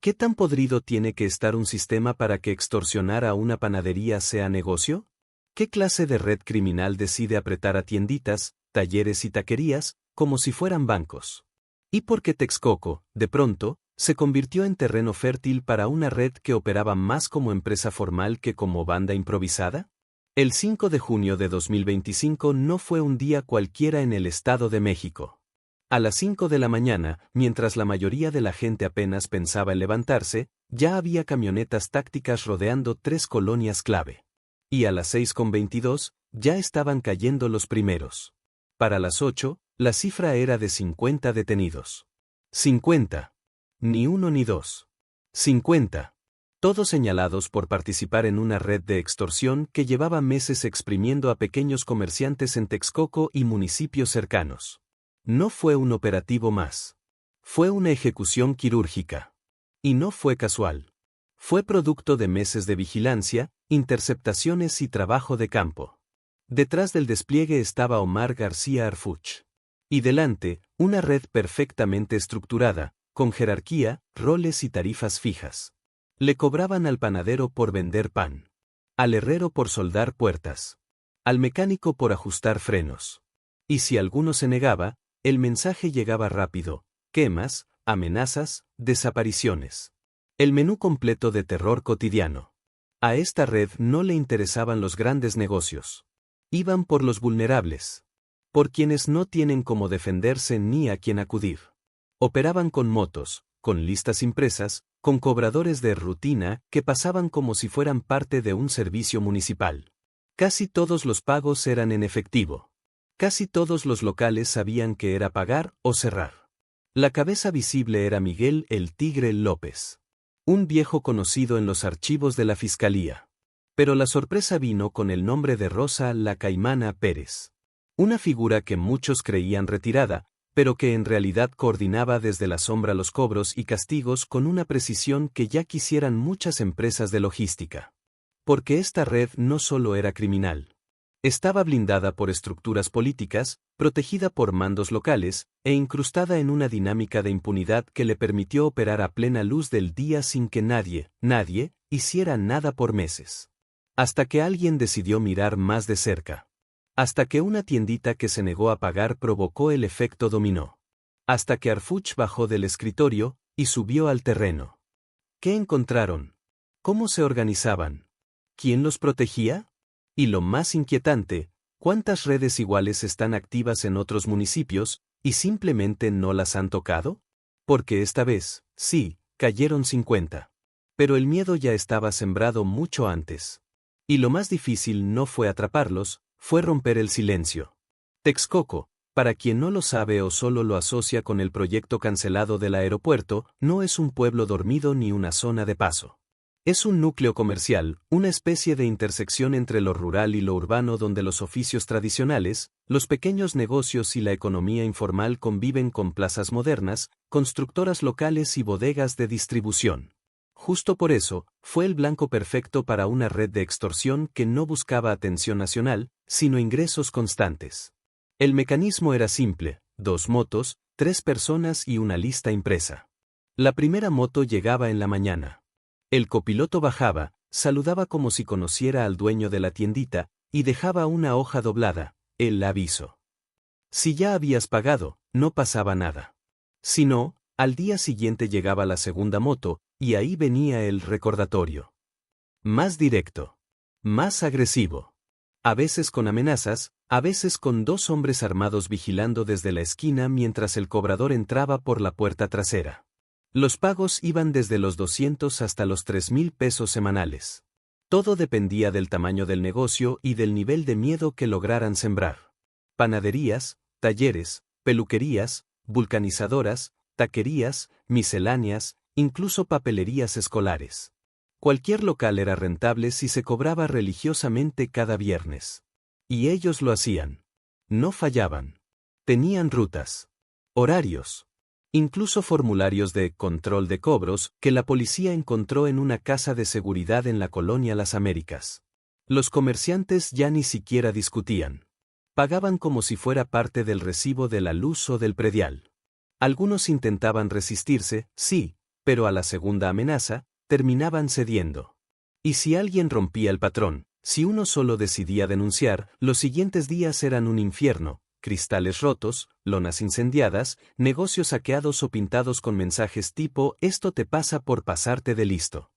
¿Qué tan podrido tiene que estar un sistema para que extorsionar a una panadería sea negocio? ¿Qué clase de red criminal decide apretar a tienditas, talleres y taquerías, como si fueran bancos? ¿Y por qué Texcoco, de pronto, se convirtió en terreno fértil para una red que operaba más como empresa formal que como banda improvisada? El 5 de junio de 2025 no fue un día cualquiera en el Estado de México. A las 5 de la mañana, mientras la mayoría de la gente apenas pensaba en levantarse, ya había camionetas tácticas rodeando 3 colonias clave. Y a las 6:22, ya estaban cayendo los primeros. Para las 8, la cifra era de 50 detenidos. 50. Ni uno ni dos. 50. Todos señalados por participar en una red de extorsión que llevaba meses exprimiendo a pequeños comerciantes en Texcoco y municipios cercanos. No fue un operativo más. Fue una ejecución quirúrgica. Y no fue casual. Fue producto de meses de vigilancia, interceptaciones y trabajo de campo. Detrás del despliegue estaba Omar García Harfuch. Y delante, una red perfectamente estructurada, con jerarquía, roles y tarifas fijas. Le cobraban al panadero por vender pan. Al herrero por soldar puertas. Al mecánico por ajustar frenos. Y si alguno se negaba, el mensaje llegaba rápido: quemas, amenazas, desapariciones. El menú completo de terror cotidiano. A esta red no le interesaban los grandes negocios. Iban por los vulnerables. Por quienes no tienen cómo defenderse ni a quién acudir. Operaban con motos, con listas impresas, con cobradores de rutina que pasaban como si fueran parte de un servicio municipal. Casi todos los pagos eran en efectivo. Casi todos los locales sabían que era pagar o cerrar. La cabeza visible era Miguel el Tigre López. Un viejo conocido en los archivos de la Fiscalía. Pero la sorpresa vino con el nombre de Rosa la Caimana Pérez. Una figura que muchos creían retirada, pero que en realidad coordinaba desde la sombra los cobros y castigos con una precisión que ya quisieran muchas empresas de logística. Porque esta red no solo era criminal. Estaba blindada por estructuras políticas, protegida por mandos locales, e incrustada en una dinámica de impunidad que le permitió operar a plena luz del día sin que nadie, hiciera nada por meses. Hasta que alguien decidió mirar más de cerca. Hasta que una tiendita que se negó a pagar provocó el efecto dominó. Hasta que Harfuch bajó del escritorio y subió al terreno. ¿Qué encontraron? ¿Cómo se organizaban? ¿Quién los protegía? Y lo más inquietante, ¿cuántas redes iguales están activas en otros municipios, y simplemente no las han tocado? Porque esta vez, sí, cayeron 50. Pero el miedo ya estaba sembrado mucho antes. Y lo más difícil no fue atraparlos, fue romper el silencio. Texcoco, para quien no lo sabe o solo lo asocia con el proyecto cancelado del aeropuerto, no es un pueblo dormido ni una zona de paso. Es un núcleo comercial, una especie de intersección entre lo rural y lo urbano donde los oficios tradicionales, los pequeños negocios y la economía informal conviven con plazas modernas, constructoras locales y bodegas de distribución. Justo por eso, fue el blanco perfecto para una red de extorsión que no buscaba atención nacional, sino ingresos constantes. El mecanismo era simple: 2 motos, 3 personas y una lista impresa. La primera moto llegaba en la mañana. El copiloto bajaba, saludaba como si conociera al dueño de la tiendita, y dejaba una hoja doblada, el aviso. Si ya habías pagado, no pasaba nada. Si no, al día siguiente llegaba la segunda moto, y ahí venía el recordatorio. Más directo. Más agresivo. A veces con amenazas, a veces con 2 hombres armados vigilando desde la esquina mientras el cobrador entraba por la puerta trasera. Los pagos iban desde los 200 hasta los 3,000 pesos semanales. Todo dependía del tamaño del negocio y del nivel de miedo que lograran sembrar. Panaderías, talleres, peluquerías, vulcanizadoras, taquerías, misceláneas, incluso papelerías escolares. Cualquier local era rentable si se cobraba religiosamente cada viernes. Y ellos lo hacían. No fallaban. Tenían rutas. Horarios. Incluso formularios de control de cobros que la policía encontró en una casa de seguridad en la colonia Las Américas. Los comerciantes ya ni siquiera discutían. Pagaban como si fuera parte del recibo de la luz o del predial. Algunos intentaban resistirse, sí, pero a la segunda amenaza, terminaban cediendo. Y si alguien rompía el patrón, si uno solo decidía denunciar, los siguientes días eran un infierno: cristales rotos, lonas incendiadas, negocios saqueados o pintados con mensajes tipo «esto te pasa por pasarte de listo».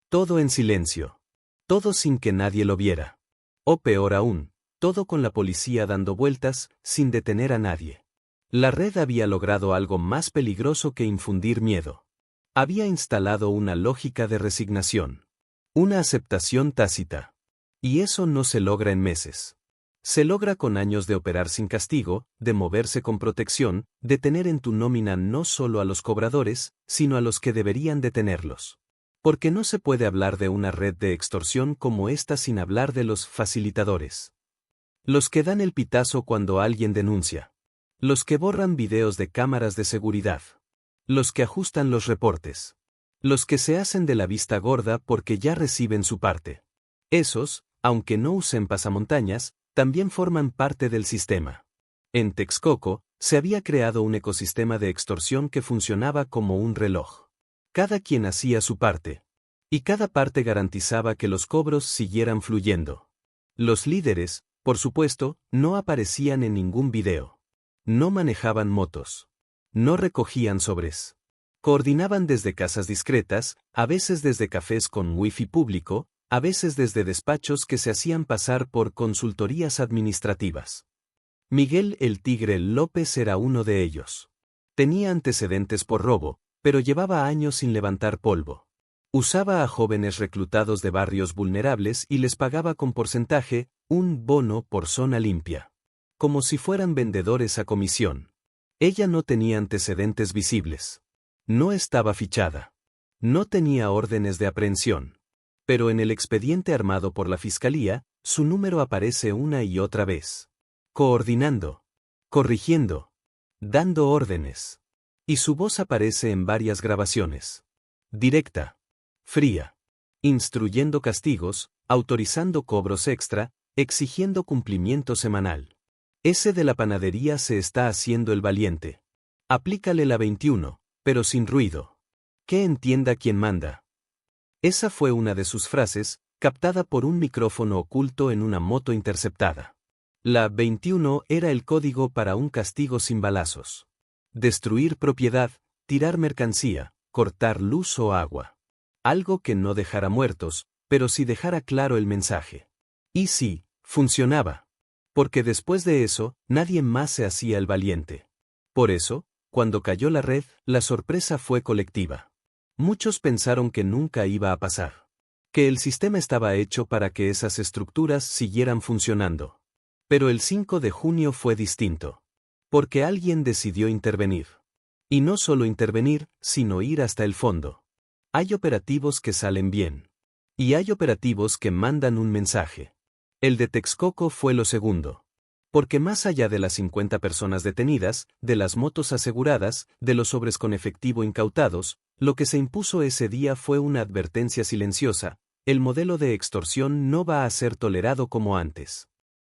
Todo en silencio. Todo sin que nadie lo viera. O peor aún, todo con la policía dando vueltas, sin detener a nadie. La red había logrado algo más peligroso que infundir miedo. Había instalado una lógica de resignación. Una aceptación tácita. Y eso no se logra en meses. Se logra con años de operar sin castigo, de moverse con protección, de tener en tu nómina no solo a los cobradores, sino a los que deberían de tenerlos. Porque no se puede hablar de una red de extorsión como esta sin hablar de los facilitadores. Los que dan el pitazo cuando alguien denuncia. Los que borran videos de cámaras de seguridad. Los que ajustan los reportes. Los que se hacen de la vista gorda porque ya reciben su parte. Esos, aunque no usen pasamontañas, también forman parte del sistema. En Texcoco, se había creado un ecosistema de extorsión que funcionaba como un reloj. Cada quien hacía su parte. Y cada parte garantizaba que los cobros siguieran fluyendo. Los líderes, por supuesto, no aparecían en ningún video. No manejaban motos. No recogían sobres. Coordinaban desde casas discretas, a veces desde cafés con wifi público, a veces desde despachos que se hacían pasar por consultorías administrativas. Miguel el Tigre López era uno de ellos. Tenía antecedentes por robo, pero llevaba años sin levantar polvo. Usaba a jóvenes reclutados de barrios vulnerables y les pagaba con porcentaje, un bono por zona limpia. Como si fueran vendedores a comisión. Ella no tenía antecedentes visibles. No estaba fichada. No tenía órdenes de aprehensión. Pero en el expediente armado por la fiscalía, su número aparece una y otra vez. Coordinando. Corrigiendo. Dando órdenes. Y su voz aparece en varias grabaciones. Directa. Fría. Instruyendo castigos, autorizando cobros extra, exigiendo cumplimiento semanal. Ese de la panadería se está haciendo el valiente. Aplícale la 21, pero sin ruido. Que entienda quién manda. Esa fue una de sus frases, captada por un micrófono oculto en una moto interceptada. La 21 era el código para un castigo sin balazos. Destruir propiedad, tirar mercancía, cortar luz o agua. Algo que no dejara muertos, pero sí dejara claro el mensaje. Y sí, funcionaba. Porque después de eso, nadie más se hacía el valiente. Por eso, cuando cayó la red, la sorpresa fue colectiva. Muchos pensaron que nunca iba a pasar. Que el sistema estaba hecho para que esas estructuras siguieran funcionando. Pero el 5 de junio fue distinto. Porque alguien decidió intervenir. Y no solo intervenir, sino ir hasta el fondo. Hay operativos que salen bien. Y hay operativos que mandan un mensaje. El de Texcoco fue lo segundo. Porque más allá de las 50 personas detenidas, de las motos aseguradas, de los sobres con efectivo incautados, lo que se impuso ese día fue una advertencia silenciosa: el modelo de extorsión no va a ser tolerado como antes.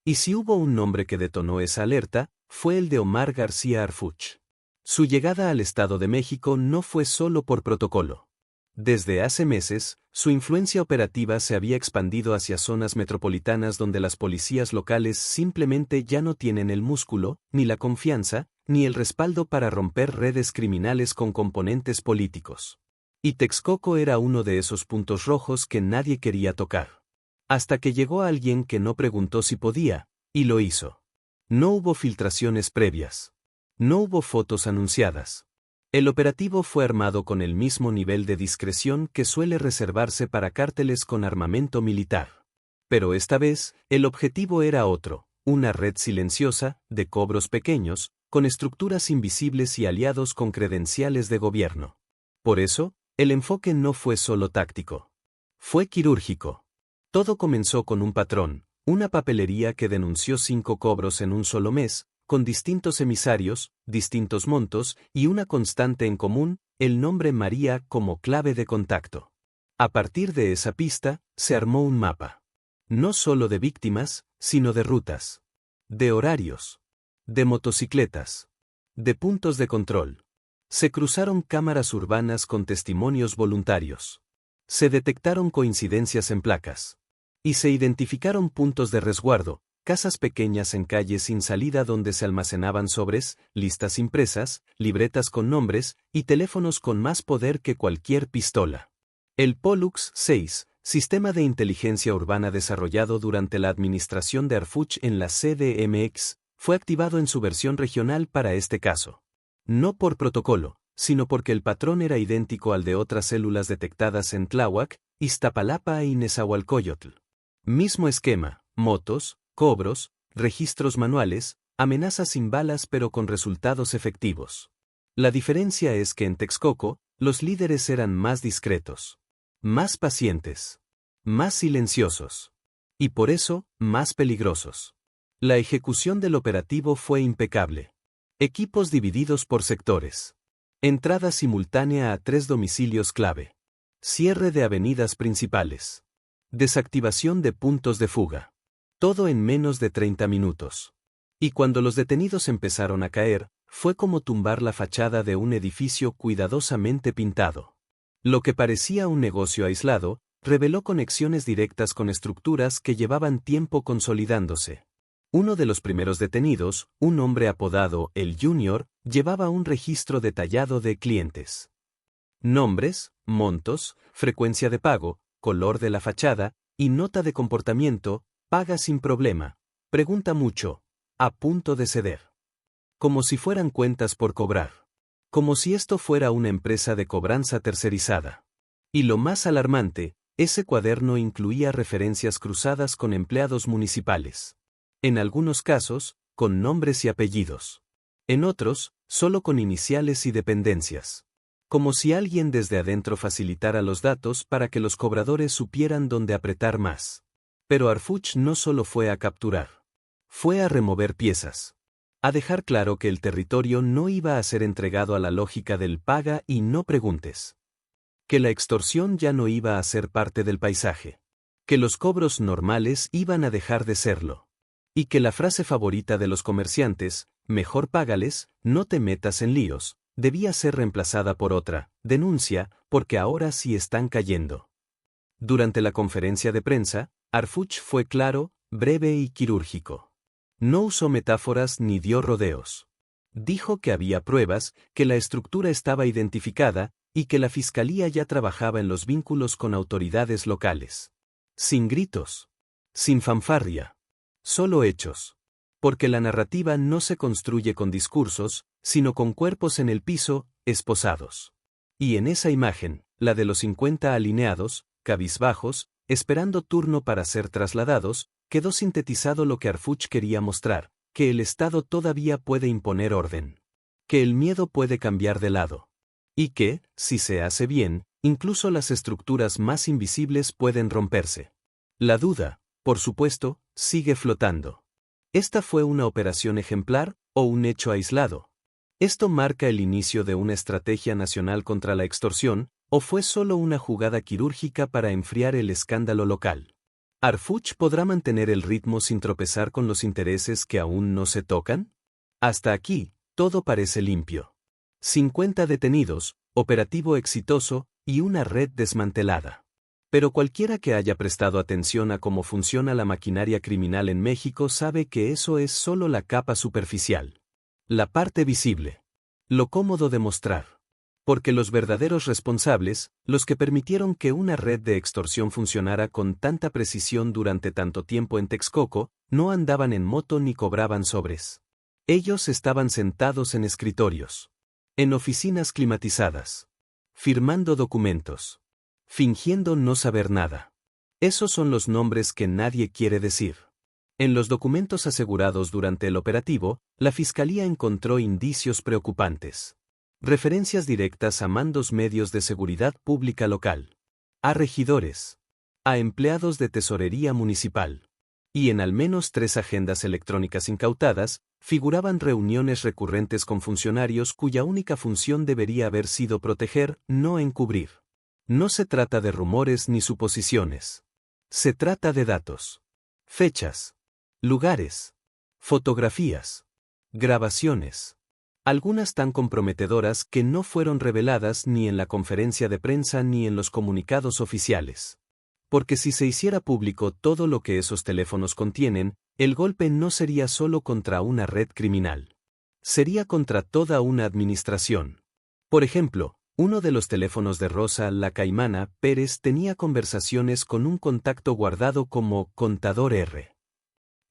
Y si hubo un nombre que detonó esa alerta, fue el de Omar García Harfuch. Su llegada al Estado de México no fue solo por protocolo. Desde hace meses, su influencia operativa se había expandido hacia zonas metropolitanas donde las policías locales simplemente ya no tienen el músculo, ni la confianza, ni el respaldo para romper redes criminales con componentes políticos. Y Texcoco era uno de esos puntos rojos que nadie quería tocar. Hasta que llegó alguien que no preguntó si podía, y lo hizo. No hubo filtraciones previas. No hubo fotos anunciadas. El operativo fue armado con el mismo nivel de discreción que suele reservarse para cárteles con armamento militar. Pero esta vez, el objetivo era otro: una red silenciosa, de cobros pequeños, con estructuras invisibles y aliados con credenciales de gobierno. Por eso, el enfoque no fue solo táctico. Fue quirúrgico. Todo comenzó con un patrón, una papelería que denunció 5 cobros en un solo mes, con distintos emisarios, distintos montos y una constante en común: el nombre María como clave de contacto. A partir de esa pista, se armó un mapa. No solo de víctimas, sino de rutas. De horarios. De motocicletas. De puntos de control. Se cruzaron cámaras urbanas con testimonios voluntarios. Se detectaron coincidencias en placas. Y se identificaron puntos de resguardo, casas pequeñas en calles sin salida donde se almacenaban sobres, listas impresas, libretas con nombres y teléfonos con más poder que cualquier pistola. El Pollux 6, sistema de inteligencia urbana desarrollado durante la administración de Arfuch en la CDMX, fue activado en su versión regional para este caso. No por protocolo, sino porque el patrón era idéntico al de otras células detectadas en Tláhuac, Iztapalapa y Nezahualcóyotl. Mismo esquema, motos, cobros, registros manuales, amenazas sin balas pero con resultados efectivos. La diferencia es que en Texcoco, los líderes eran más discretos, más pacientes, más silenciosos. Y por eso, más peligrosos. La ejecución del operativo fue impecable. Equipos divididos por sectores. Entrada simultánea a 3 domicilios clave. Cierre de avenidas principales. Desactivación de puntos de fuga. Todo en menos de 30 minutos. Y cuando los detenidos empezaron a caer, fue como tumbar la fachada de un edificio cuidadosamente pintado. Lo que parecía un negocio aislado, reveló conexiones directas con estructuras que llevaban tiempo consolidándose. Uno de los primeros detenidos, un hombre apodado El Junior, llevaba un registro detallado de clientes. Nombres, montos, frecuencia de pago, color de la fachada, y nota de comportamiento, paga sin problema, pregunta mucho, a punto de ceder. Como si fueran cuentas por cobrar. Como si esto fuera una empresa de cobranza tercerizada. Y lo más alarmante, ese cuaderno incluía referencias cruzadas con empleados municipales. En algunos casos, con nombres y apellidos. En otros, solo con iniciales y dependencias. Como si alguien desde adentro facilitara los datos para que los cobradores supieran dónde apretar más. Pero Arfuch no solo fue a capturar. Fue a remover piezas. A dejar claro que el territorio no iba a ser entregado a la lógica del paga y no preguntes. Que la extorsión ya no iba a ser parte del paisaje. Que los cobros normales iban a dejar de serlo. Y que la frase favorita de los comerciantes, mejor págales, no te metas en líos, debía ser reemplazada por otra, denuncia, porque ahora sí están cayendo. Durante la conferencia de prensa, Arfuch fue claro, breve y quirúrgico. No usó metáforas ni dio rodeos. Dijo que había pruebas, que la estructura estaba identificada, y que la fiscalía ya trabajaba en los vínculos con autoridades locales. Sin gritos. Sin fanfarria. Solo hechos. Porque la narrativa no se construye con discursos, sino con cuerpos en el piso, esposados. Y en esa imagen, la de los 50 alineados, cabizbajos, esperando turno para ser trasladados, quedó sintetizado lo que Arfuch quería mostrar, que el Estado todavía puede imponer orden. Que el miedo puede cambiar de lado. Y que, si se hace bien, incluso las estructuras más invisibles pueden romperse. La duda, por supuesto, sigue flotando. ¿Esta fue una operación ejemplar o un hecho aislado? ¿Esto marca el inicio de una estrategia nacional contra la extorsión, o fue solo una jugada quirúrgica para enfriar el escándalo local? ¿Arfuch podrá mantener el ritmo sin tropezar con los intereses que aún no se tocan? Hasta aquí, todo parece limpio. 50 detenidos, operativo exitoso, y una red desmantelada. Pero cualquiera que haya prestado atención a cómo funciona la maquinaria criminal en México sabe que eso es solo la capa superficial. La parte visible. Lo cómodo de mostrar. Porque los verdaderos responsables, los que permitieron que una red de extorsión funcionara con tanta precisión durante tanto tiempo en Texcoco, no andaban en moto ni cobraban sobres. Ellos estaban sentados en escritorios. En oficinas climatizadas. Firmando documentos. Fingiendo no saber nada. Esos son los nombres que nadie quiere decir. En los documentos asegurados durante el operativo, la Fiscalía encontró indicios preocupantes. Referencias directas a mandos medios de seguridad pública local. A regidores. A empleados de tesorería municipal. Y en al menos 3 agendas electrónicas incautadas, figuraban reuniones recurrentes con funcionarios cuya única función debería haber sido proteger, no encubrir. No se trata de rumores ni suposiciones. Se trata de datos. Fechas. Lugares. Fotografías. Grabaciones. Algunas tan comprometedoras que no fueron reveladas ni en la conferencia de prensa ni en los comunicados oficiales. Porque si se hiciera público todo lo que esos teléfonos contienen, el golpe no sería solo contra una red criminal. Sería contra toda una administración. Por ejemplo, uno de los teléfonos de Rosa la Caimana Pérez tenía conversaciones con un contacto guardado como Contador R.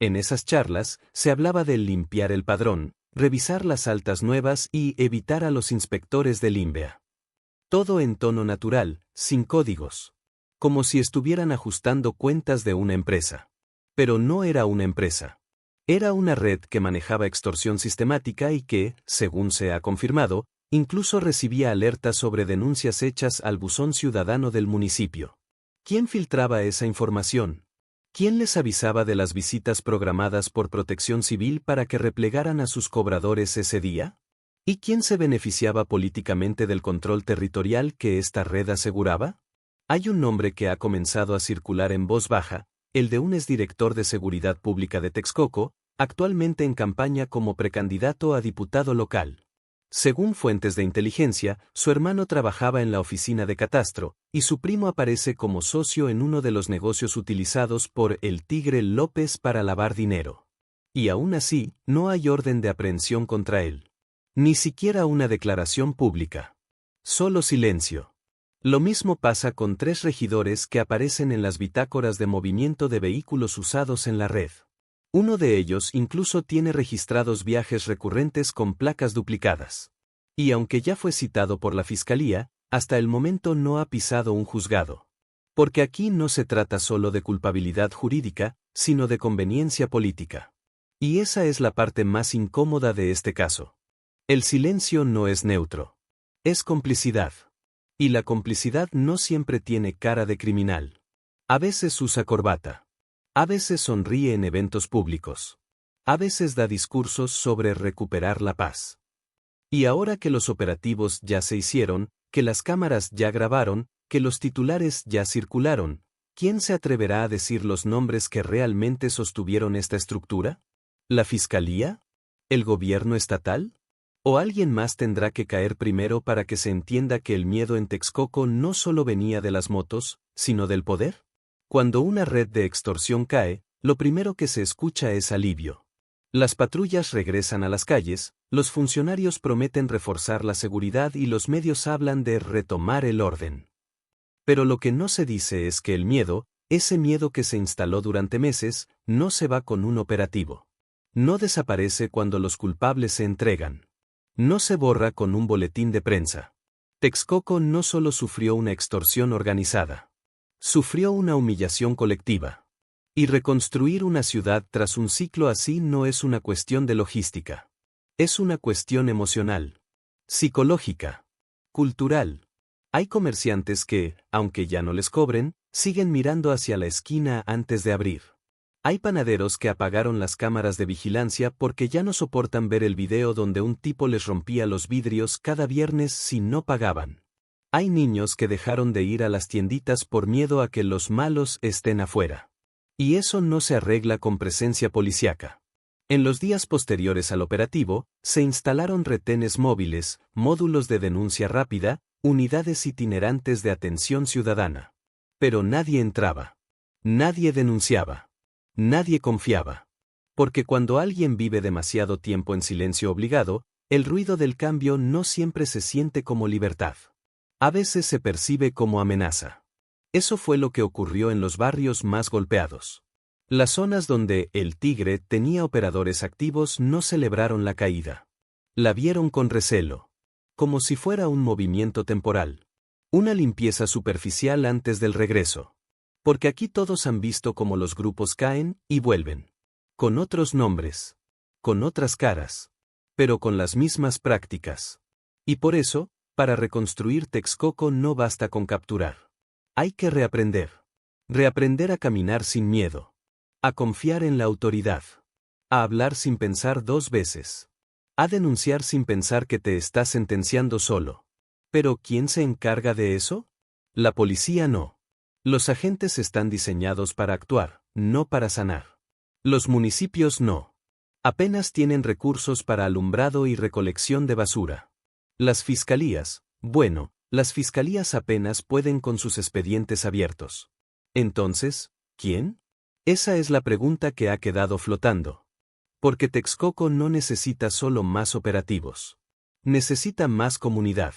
En esas charlas, se hablaba de limpiar el padrón, revisar las altas nuevas y evitar a los inspectores del INVEA. Todo en tono natural, sin códigos. Como si estuvieran ajustando cuentas de una empresa. Pero no era una empresa. Era una red que manejaba extorsión sistemática y que, según se ha confirmado, incluso recibía alertas sobre denuncias hechas al buzón ciudadano del municipio. ¿Quién filtraba esa información? ¿Quién les avisaba de las visitas programadas por Protección Civil para que replegaran a sus cobradores ese día? ¿Y quién se beneficiaba políticamente del control territorial que esta red aseguraba? Hay un nombre que ha comenzado a circular en voz baja, el de un exdirector de Seguridad Pública de Texcoco, actualmente en campaña como precandidato a diputado local. Según fuentes de inteligencia, su hermano trabajaba en la oficina de catastro, y su primo aparece como socio en uno de los negocios utilizados por el Tigre López para lavar dinero. Y aún así, no hay orden de aprehensión contra él. Ni siquiera una declaración pública. Solo silencio. Lo mismo pasa con 3 regidores que aparecen en las bitácoras de movimiento de vehículos usados en la red. Uno de ellos incluso tiene registrados viajes recurrentes con placas duplicadas. Y aunque ya fue citado por la Fiscalía, hasta el momento no ha pisado un juzgado. Porque aquí no se trata solo de culpabilidad jurídica, sino de conveniencia política. Y esa es la parte más incómoda de este caso. El silencio no es neutro. Es complicidad. Y la complicidad no siempre tiene cara de criminal. A veces usa corbata. A veces sonríe en eventos públicos. A veces da discursos sobre recuperar la paz. Y ahora que los operativos ya se hicieron, que las cámaras ya grabaron, que los titulares ya circularon, ¿quién se atreverá a decir los nombres que realmente sostuvieron esta estructura? ¿La Fiscalía? ¿El gobierno estatal? ¿O alguien más tendrá que caer primero para que se entienda que el miedo en Texcoco no solo venía de las motos, sino del poder? Cuando una red de extorsión cae, lo primero que se escucha es alivio. Las patrullas regresan a las calles, los funcionarios prometen reforzar la seguridad y los medios hablan de retomar el orden. Pero lo que no se dice es que el miedo, ese miedo que se instaló durante meses, no se va con un operativo. No desaparece cuando los culpables se entregan. No se borra con un boletín de prensa. Texcoco no solo sufrió una extorsión organizada. Sufrió una humillación colectiva. Y reconstruir una ciudad tras un ciclo así no es una cuestión de logística. Es una cuestión emocional, psicológica, cultural. Hay comerciantes que, aunque ya no les cobren, siguen mirando hacia la esquina antes de abrir. Hay panaderos que apagaron las cámaras de vigilancia porque ya no soportan ver el video donde un tipo les rompía los vidrios cada viernes si no pagaban. Hay niños que dejaron de ir a las tienditas por miedo a que los malos estén afuera. Y eso no se arregla con presencia policíaca. En los días posteriores al operativo, se instalaron retenes móviles, módulos de denuncia rápida, unidades itinerantes de atención ciudadana. Pero nadie entraba. Nadie denunciaba. Nadie confiaba. Porque cuando alguien vive demasiado tiempo en silencio obligado, el ruido del cambio no siempre se siente como libertad. A veces se percibe como amenaza. Eso fue lo que ocurrió en los barrios más golpeados. Las zonas donde el Tigre tenía operadores activos no celebraron la caída. La vieron con recelo. Como si fuera un movimiento temporal. Una limpieza superficial antes del regreso. Porque aquí todos han visto cómo los grupos caen y vuelven. Con otros nombres. Con otras caras. Pero con las mismas prácticas. Y por eso, para reconstruir Texcoco no basta con capturar. Hay que reaprender. Reaprender a caminar sin miedo. A confiar en la autoridad. A hablar sin pensar 2 veces. A denunciar sin pensar que te estás sentenciando solo. ¿Pero quién se encarga de eso? La policía no. Los agentes están diseñados para actuar, no para sanar. Los municipios no. Apenas tienen recursos para alumbrado y recolección de basura. Las fiscalías, bueno, las fiscalías apenas pueden con sus expedientes abiertos. Entonces, ¿quién? Esa es la pregunta que ha quedado flotando. Porque Texcoco no necesita solo más operativos. Necesita más comunidad.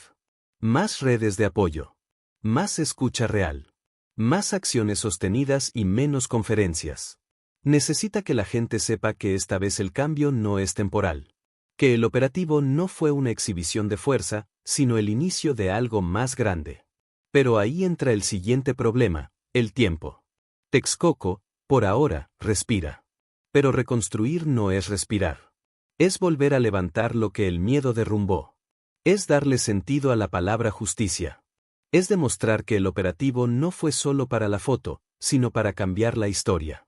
Más redes de apoyo. Más escucha real. Más acciones sostenidas y menos conferencias. Necesita que la gente sepa que esta vez el cambio no es temporal. Que el operativo no fue una exhibición de fuerza, sino el inicio de algo más grande. Pero ahí entra el siguiente problema, el tiempo. Texcoco, por ahora, respira. Pero reconstruir no es respirar. Es volver a levantar lo que el miedo derrumbó. Es darle sentido a la palabra justicia. Es demostrar que el operativo no fue solo para la foto, sino para cambiar la historia.